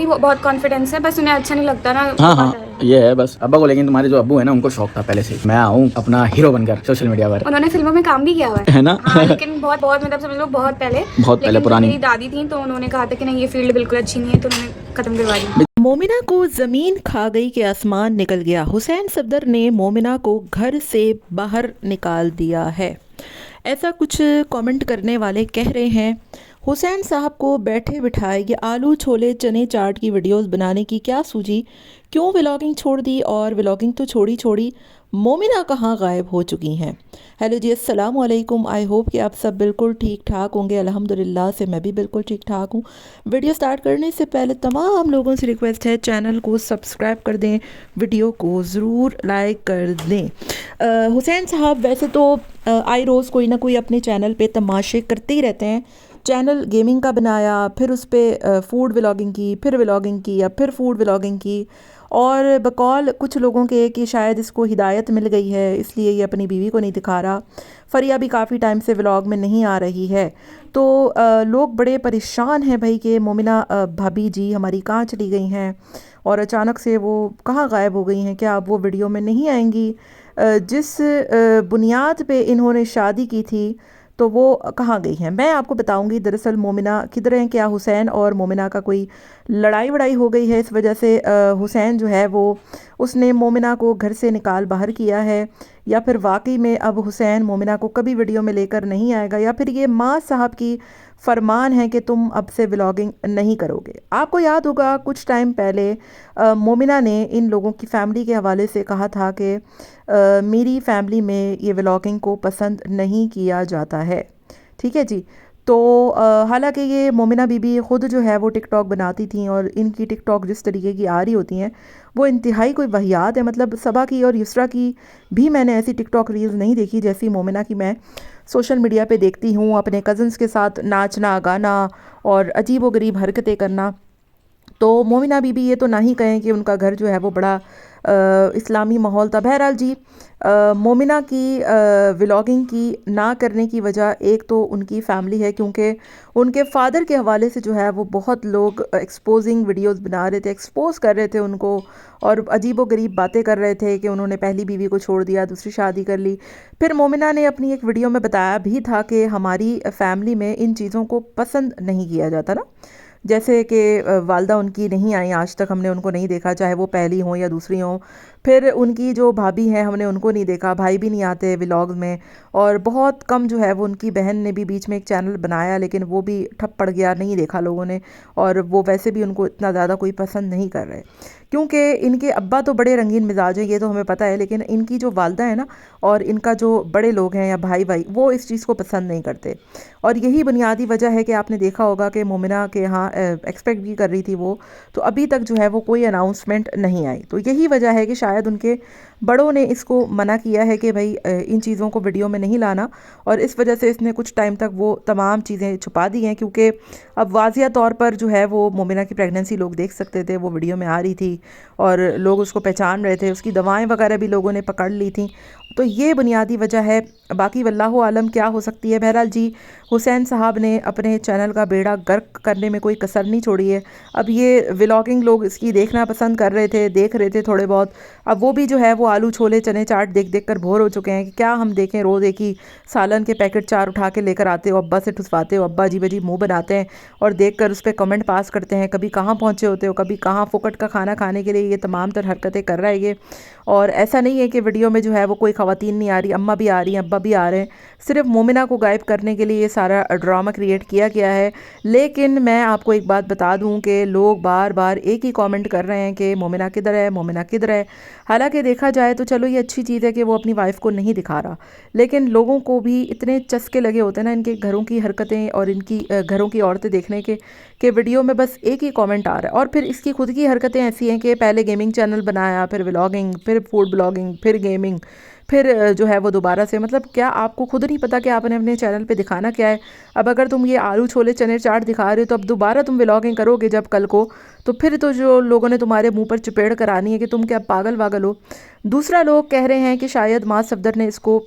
वो बहुत कॉन्फिडेंस है, बस उन्हें अच्छा नहीं लगता ना। हाँ हाँ ये है बस अब्बा को, लेकिन तुम्हारे जो अब्बू है ना उनको शौक था पहले से मैं आऊँ अपना हीरो बनकर सोशल मीडिया पर। उन्होंने फिल्मों में काम भी किया हुआ है ना? हाँ, लेकिन बहुत बहुत मतलब समझ लो बहुत पहले। बहुत पहले लेकिन जब पुरानी। मेरी दादी थी तो उन्होंने कहा था कि नहीं ये फील्ड बिल्कुल अच्छी नहीं है, तो उन्होंने खत्म करवा दी। मोमिना को ज़मीन खा गई कि आसमान निकल गया। हुसैन सफदर ने मोमिना को घर से बाहर निकाल दिया है, ऐसा कुछ कमेंट करने वाले कह रहे हैं। हुसैन साहब को बैठे बिठाए ये आलू छोले चने चाट की वीडियोस बनाने की क्या सूझी, क्यों व्लॉगिंग छोड़ दी, और व्लॉगिंग तो छोड़ी छोड़ी मोमिना कहाँ गायब हो चुकी हैं। हेलो जी, अस्सलाम वालेकुम। आई होप कि आप सब बिल्कुल ठीक ठाक होंगे। अल्हम्दुलिल्लाह से मैं भी बिल्कुल ठीक ठाक हूँ। वीडियो स्टार्ट करने से पहले तमाम लोगों से रिक्वेस्ट है, चैनल को सब्सक्राइब कर दें, वीडियो को ज़रूर लाइक कर दें। हुसैन साहब वैसे तो आई रोज़ कोई ना कोई अपने चैनल पे तमाशे करते ही रहते हैं। चैनल गेमिंग का बनाया, फिर उस पर फूड व्लॉगिंग की, फिर व्लॉगिंग की, अब फिर फूड व्लॉगिंग की, और बकौल कुछ लोगों के कि शायद इसको हिदायत मिल गई है इसलिए ये अपनी बीवी को नहीं दिखा रहा। फरिया भी काफ़ी टाइम से व्लॉग में नहीं आ रही है, तो लोग बड़े परेशान हैं भाई कि मोमिना भाभी जी हमारी कहाँ चली गई हैं और अचानक से वो कहाँ गायब हो गई हैं, क्या अब वो वीडियो में नहीं आएंगी। जिस बुनियाद पे इन्होंने शादी की थी तो वो कहाँ गई हैं, मैं आपको बताऊंगी। दरअसल मोमिना किधर हैं, क्या हुसैन और मोमिना का कोई लड़ाई वड़ाई हो गई है, इस वजह से हुसैन जो है वो उसने मोमिना को घर से निकाल बाहर किया है, या फिर वाकई में अब हुसैन मोमिना को कभी वीडियो में लेकर नहीं आएगा, या फिर ये माँ साहब की फरमान है कि तुम अब से व्लॉगिंग नहीं करोगे। आपको याद होगा कुछ टाइम पहले मोमिना ने इन लोगों की फैमिली के हवाले से कहा था कि मेरी फैमिली में ये व्लॉगिंग को पसंद नहीं किया जाता है। ठीक है जी। तो हालांकि ये मोमिना बीबी ख़ुद जो है वो टिकटॉक बनाती थी, और इनकी टिकटॉक जिस तरीके की आ रही होती हैं वो इंतहाई कोई वहियात है। मतलब सबा की और युसरा की भी मैंने ऐसी टिकटॉक रील्स नहीं देखी जैसी मोमिना की मैं सोशल मीडिया पे देखती हूँ। अपने कज़न्स के साथ नाचना गाना और अजीब व गरीब हरकतें करना। तो मोमिना बीबी ये तो ना ही कहें कि उनका घर जो है वो बड़ा इस्लामी माहौल था। बहरहाल जी, मोमिना की व्लॉगिंग की ना करने की वजह एक तो उनकी फ़ैमिली है, क्योंकि उनके फादर के हवाले से जो है वो बहुत लोग एक्सपोजिंग वीडियोस बना रहे थे, एक्सपोज कर रहे थे उनको, और अजीब व गरीब बातें कर रहे थे कि उन्होंने पहली बीवी को छोड़ दिया, दूसरी शादी कर ली। फिर मोमिना ने अपनी एक वीडियो में बताया भी था कि हमारी फ़ैमिली में इन चीज़ों को पसंद नहीं किया जाता ना, जैसे कि वालदा उनकी नहीं आई आज तक, हमने उनको नहीं देखा, चाहे वो पहली हों या दूसरी हों। फिर उनकी जो भाभी हैं हमने उनको नहीं देखा, भाई भी नहीं आते व्लॉग्स में, और बहुत कम जो है वो उनकी बहन ने भी बीच में एक चैनल बनाया लेकिन वो भी ठप पड़ गया, नहीं देखा लोगों ने, और वो वैसे भी उनको इतना ज़्यादा कोई पसंद नहीं कर रहे, क्योंकि इनके अब्बा तो बड़े रंगीन मिजाज हैं, ये तो हमें पता है, लेकिन इनकी जो वालदा है ना और इनका जो बड़े लोग हैं या भाई भाई वो इस चीज़ को पसंद नहीं करते। और यही बुनियादी वजह है कि आपने देखा होगा कि मोमिना के यहाँ एक्सपेक्ट भी कर रही थी वो, तो अभी तक जो है वो कोई अनाउंसमेंट नहीं आई। तो यही वजह है कि शायद उनके बड़ों ने इसको मना किया है कि भाई इन चीज़ों को वीडियो में नहीं लाना, और इस वजह से इसने कुछ टाइम तक वो तमाम चीज़ें छुपा दी हैं, क्योंकि अब वाजिया तौर पर जो है वो मोमिना की प्रेगनेंसी लोग देख सकते थे, वो वीडियो में आ रही थी और लोग उसको पहचान रहे थे, उसकी दवाएं वगैरह भी लोगों ने पकड़ ली थी। तो ये बुनियादी वजह है, बाकी वल्लाहु आलम क्या हो सकती है। बहरहाल जी, हुसैन साहब ने अपने चैनल का बेड़ा गर्क करने में कोई कसर नहीं छोड़ी है। अब ये व्लॉगिंग लोग इसकी देखना पसंद कर रहे थे, देख रहे थे थोड़े बहुत, अब वो भी जो है वो आलू छोले चने चाट देख देख कर बोर हो चुके हैं कि क्या हम देखें, रोज़ एक ही सालन के पैकेट 4 उठा के लेकर आते हो, अब्बा से ठुसवाते हो, अब्बा अजीब अजीब मुँह बनाते हैं और देख कर उस पर कमेंट पास करते हैं, कभी कहाँ पहुँचे होते हो, कभी कहाँ फुकट का खाना खाने के लिए ये तमाम तर हरकतें कर रहा है ये। और ऐसा नहीं है कि वीडियो में जो है वो कोई ख़वातीन नहीं आ रही, अम्मा भी आ रही हैं, अब्बा भी आ रहे हैं, सिर्फ मोमिना को गायब करने के लिए ये सारा ड्रामा क्रिएट किया गया है। लेकिन मैं आपको एक बात बता दूं कि लोग बार बार एक ही कमेंट कर रहे हैं कि मोमिना किधर है, मोमिना किधर है। हालांकि देखा जाए तो चलो ये अच्छी चीज़ है कि वो अपनी वाइफ को नहीं दिखा रहा, लेकिन लोगों को भी इतने चस्के लगे होते हैं ना इनके घरों की हरकतें और इनकी घरों की औरतें देखने के वीडियो में बस एक ही कमेंट आ रहा है, और फिर इसकी खुद की हरकतें ऐसी हैं कि पहले गेमिंग चैनल बनाया, फिर व्लॉगिंग, फिर फूड ब्लॉगिंग, फिर गेमिंग, फिर जो है वो दोबारा से, मतलब क्या आपको खुद नहीं पता कि आपने अपने चैनल पे दिखाना क्या है। अब अगर तुम ये आलू छोले चने चाट दिखा रहे हो तो अब दोबारा तुम व्लॉगिंग करोगे जब कल को, तो फिर तो जो लोगों ने तुम्हारे मुंह पर चपेड़ करानी है कि तुम क्या पागल वागल हो। दूसरा लोग कह रहे हैं कि शायद माँ सफदर ने इसको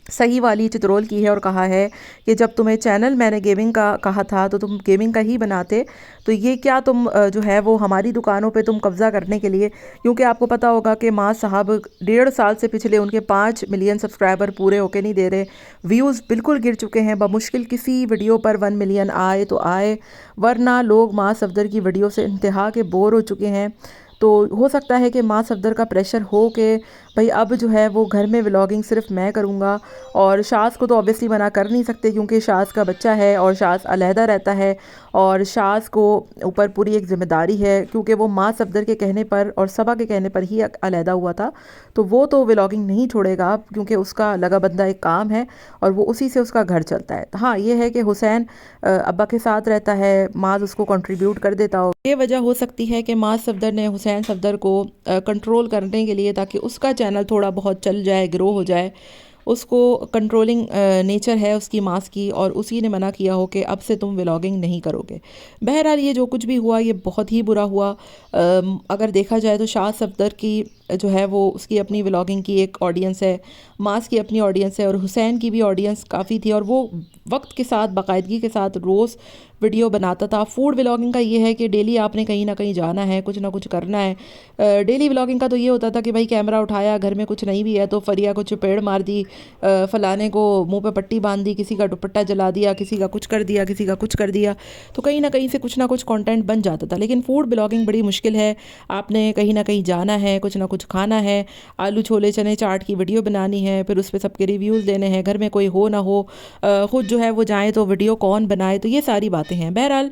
सही वाली चित्रोल की है और कहा है कि जब तुम्हें चैनल मैंने गेमिंग का कहा था तो तुम गेमिंग का ही बनाते, तो ये क्या तुम जो है वो हमारी दुकानों पे तुम कब्ज़ा करने के लिए, क्योंकि आपको पता होगा कि माँ साहब 1.5 साल से पिछले उनके 5 मिलियन सब्सक्राइबर पूरे होके नहीं दे रहे, व्यूज़ बिल्कुल गिर चुके हैं, बमुश्किल किसी वीडियो पर 1 मिलियन आए तो आए, वरना लोग माँ सफदर की वीडियो से इंतहा के बोर हो चुके हैं। तो हो सकता है कि माँ सफदर का प्रेशर हो के भाई अब जो है वो घर में व्लॉगिंग सिर्फ मैं करूँगा, और शाज़ को तो ऑब्वियसली मना कर नहीं सकते क्योंकि शाज़ का बच्चा है और शाज़ अलहदा रहता है, और शाज़ को ऊपर पूरी एक ज़िम्मेदारी है क्योंकि वो माँ सफदर के कहने पर और सबा के कहने पर ही अलहदा हुआ था, तो वो तो व्लॉगिंग नहीं छोड़ेगा क्योंकि उसका लगा बंदा एक काम है और वो उसी से उसका घर चलता है। हाँ, ये है कि हुसैन अब्बा के साथ रहता है, माज उसको कंट्रीब्यूट कर देता हो, ये वजह हो सकती है कि माज सफदर ने हुसैन सफदर को कंट्रोल करने के लिए, ताकि उसका चैनल थोड़ा बहुत चल जाए, ग्रो हो जाए, उसको कंट्रोलिंग नेचर है उसकी मास की, और उसी ने मना किया हो कि अब से तुम व्लॉगिंग नहीं करोगे। बहरहाल ये जो कुछ भी हुआ ये बहुत ही बुरा हुआ। अगर देखा जाए तो शाह सफदर की जो है वो उसकी अपनी व्लॉगिंग की एक ऑडियंस है, मास की अपनी ऑडियंस है, और हुसैन की भी ऑडियंस काफ़ी थी, और वो वक्त के साथ बाकायदगी के साथ रोज़ वीडियो बनाता था। फूड व्लॉगिंग का ये है कि डेली आपने कहीं ना कहीं जाना है, कुछ ना कुछ करना है। डेली व्लॉगिंग का तो ये होता था कि भाई कैमरा उठाया, घर में कुछ नहीं भी है तो फरिया को चपेड़ मार दी, फलाने को मुंह पे पट्टी बांध दी, किसी का दुपट्टा जला दिया, किसी का कुछ कर दिया, किसी का कुछ कर दिया, तो कहीं ना कहीं से कुछ ना कुछ कंटेंट बन जाता था। लेकिन फूड ब्लॉगिंग बड़ी मुश्किल है, आपने कहीं ना कहीं जाना है, कुछ ना कुछ खाना है, आलू छोले चने चाट की वीडियो बनानी है, फिर उस पर सबके रिव्यूज़ देने हैं, घर में कोई हो ना हो, ख़ुद जो है वो जाए तो वीडियो कौन बनाए, तो ये सारी बातें हैं। बहरहाल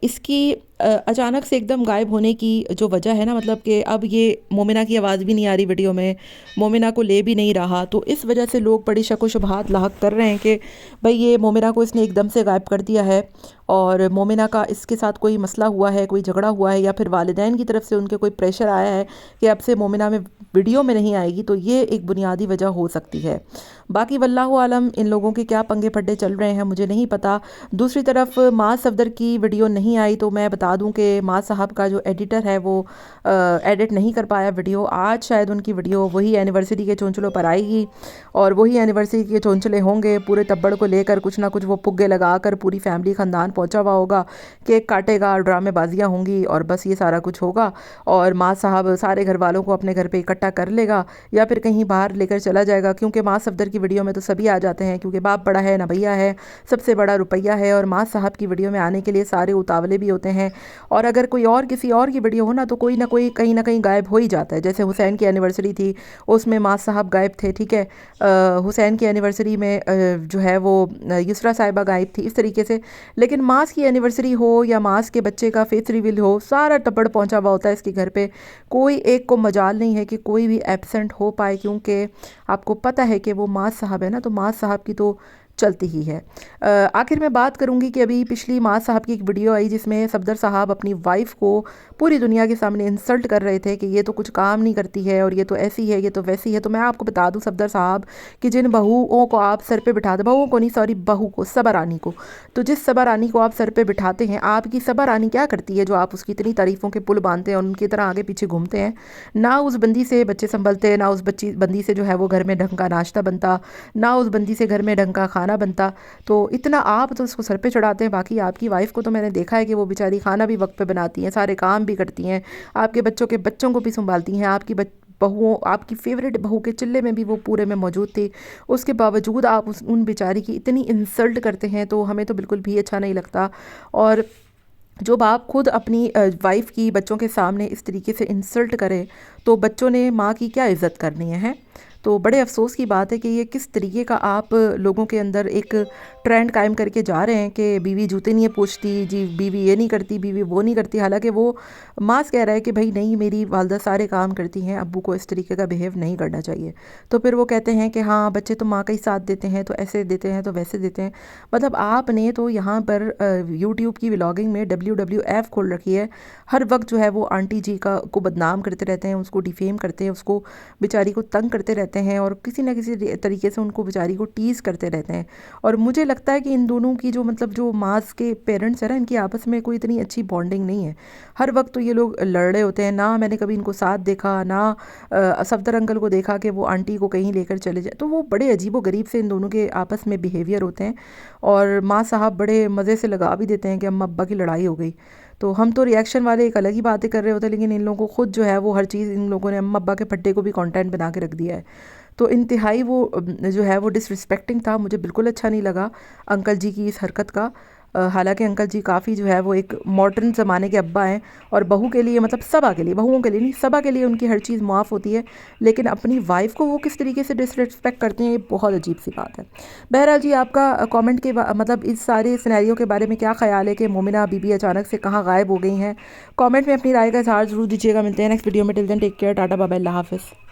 इसकी अचानक से एकदम गायब होने की जो वजह है ना, मतलब कि अब ये मोमिना की आवाज़ भी नहीं आ रही वीडियो में, मोमिना को ले भी नहीं रहा, तो इस वजह से लोग बड़ी शक व शुबहात लाहक कर रहे हैं कि भाई ये मोमिना को इसने एकदम से गायब कर दिया है, और मोमिना का इसके साथ कोई मसला हुआ है, कोई झगड़ा हुआ है, या फिर वालिदैन की तरफ से उनके कोई प्रेशर आया है कि अब से मोमिना में वीडियो में नहीं आएगी, तो ये एक बुनियादी वजह हो सकती है। बाकी वल्लाहु आलम इन लोगों के क्या पंगे पड्डे चल रहे हैं मुझे नहीं पता। दूसरी तरफ माँ सफदर की वीडियो नहीं आई, तो मैं बता दूं कि माँ साहब का जो एडिटर है वो एडिट नहीं कर पाया वीडियो। आज शायद उनकी वीडियो वही एनिवर्सरी के चौंचलों पर आएगी, और वही एनिवर्सरी के चौंचले होंगे, पूरे तब्बड़ को लेकर कुछ ना कुछ वो पुग्गे लगाकर पूरी फैमिली ख़ानदान पहुंचा हुआ होगा, केक काटेगा, ड्रामेबाजियाँ होंगी, और बस ये सारा कुछ होगा, और माँ साहब सारे घर वालों को अपने घर पे इकट्ठा कर लेगा या फिर कहीं बाहर लेकर चला जाएगा, क्योंकि माँ सफदर की वीडियो में तो सभी आ जाते हैं, क्योंकि बाप बड़ा है ना भैया है, सबसे बड़ा रुपया है, और माँ साहब की वीडियो में आने के लिए सारे उतावले भी होते हैं। और अगर कोई और किसी और की वीडियो हो ना, तो कोई ना कोई कहीं ना कहीं गायब हो ही जाता है। जैसे हुसैन की एनिवर्सरी थी, उसमें माँ साहब गायब थे, ठीक है, हुसैन की एनिवर्सरी में जो है वो युसरा साहिबा गायब थी, इस तरीके से। लेकिन मास की एनिवर्सरी हो या मास के बच्चे का फेस रिवील हो, सारा टब्बड़ पहुंचा हुआ होता है इसके घर पे, कोई एक को मजाल नहीं है कि कोई भी एब्सेंट हो पाए, क्योंकि आपको पता है कि वो मास साहब है ना, तो मास साहब की तो चलती ही है। आखिर में बात करूंगी कि अभी पिछली माँ साहब की एक वीडियो आई जिसमें सफदर साहब अपनी वाइफ को पूरी दुनिया के सामने इंसल्ट कर रहे थे कि ये तो कुछ काम नहीं करती है, और ये तो ऐसी है, ये तो वैसी है। तो मैं आपको बता दूं सफदर साहब कि जिन बहुओं को आप सर पे बिठाते, बहुओं को नहीं सॉरी, बहू को, सबा रानी को, तो जिस सबा रानी को आप सर पे बिठाते हैं, आपकी सबा रानी क्या करती है जो आप उसकी इतनी तारीफ़ों के पुल बांधते हैं और उनकी तरह आगे पीछे घूमते हैं? ना उस बंदी से बच्चे संभलते, ना उस बंदी से जो है वो घर में ढंग का नाश्ता बनता, ना उस बंदी से घर में ढंग का खाना बनता, तो इतना आप तो उसको सर पे चढ़ाते हैं। बाकी आपकी वाइफ को तो मैंने देखा है कि वो बेचारी खाना भी वक्त पे बनाती हैं, सारे काम भी करती हैं, आपके बच्चों को भी संभालती हैं, आपकी बहुओं, आपकी फेवरेट बहू के चिल्ले में भी वो पूरे में मौजूद थी, उसके बावजूद आप उन बेचारी की इतनी इंसल्ट करते हैं, तो हमें तो बिल्कुल भी अच्छा नहीं लगता। और जो बाप खुद अपनी वाइफ की बच्चों के सामने इस तरीके से इंसल्ट करे, तो बच्चों ने माँ की क्या इज़्ज़त करनी है? तो बड़े अफसोस की बात है कि ये किस तरीके का आप लोगों के अंदर एक ट्रेंड कायम करके जा रहे हैं कि बीवी जूते नहीं पूछती जी, बीवी ये नहीं करती, बीवी वो नहीं करती, हालांकि वो मास कह रहा है कि भाई नहीं, मेरी वालदा सारे काम करती हैं, अब्बू को इस तरीके का बिहेव नहीं करना चाहिए। तो फिर वो कहते हैं कि हाँ बच्चे तो माँ का ही साथ देते हैं, तो ऐसे देते हैं, तो वैसे देते हैं। मतलब आपने तो यहाँ पर यूट्यूब की व्लॉगिंग में WWF खोल रखी है, हर वक्त जो है वो आंटी जी को बदनाम करते रहते हैं, उसको डिफेम करते हैं, उसको बेचारी को तंग करते रहते हैं। रहते हैं और किसी न किसी तरीके से उनको बेचारी को टीज़ करते रहते हैं। और मुझे लगता है कि इन दोनों की जो मतलब जो मास के पेरेंट्स हैं ना, इनकी आपस में कोई इतनी अच्छी बॉन्डिंग नहीं है। हर वक्त तो ये लोग लड़ रहे होते हैं। ना मैंने कभी इनको साथ देखा, ना सफदर अंकल को देखा कि वो आंटी को कहीं लेकर चले जाए। तो वो बड़े अजीबो गरीब से इन दोनों के आपस में बिहेवियर होते हैं और माँ साहब बड़े मज़े से लगा भी देते हैं कि अम्मा अब्बा की लड़ाई हो गई। तो हम तो रिएक्शन वाले एक अलग ही बातें कर रहे होते हैं, लेकिन इन लोगों को खुद जो है वो हर चीज़, इन लोगों ने अम्मा अब्बा के फट्टे को भी कंटेंट बना के रख दिया है। तो इंतहाई वो जो है वो डिसरिस्पेक्टिंग था। मुझे बिल्कुल अच्छा नहीं लगा अंकल जी की इस हरकत का। हालांकि अंकल जी काफ़ी जो है वो एक मॉडर्न ज़माने के अब्बा हैं और बहू के लिए, मतलब सबा के लिए, बहुओं के लिए नहीं, सबा के लिए उनकी हर चीज़ मुआफ़ होती है, लेकिन अपनी वाइफ को वो किस तरीके से डिसरिस्पेक्ट करते हैं, ये बहुत अजीब सी बात है। बहरहाल जी, आपका कमेंट के मतलब इस सारे सिनेरियो के बारे में क्या ख़्याल है कि मोमिना बीबी अचानक से कहाँ गायब हो गई हैं? कमेंट में अपनी राय का इज़हार ज़रूर दीजिएगा। मिलते हैं नेक्स्ट वीडियो में। Till then take care, tata bye bye, अल्लाह हाफ़िज़।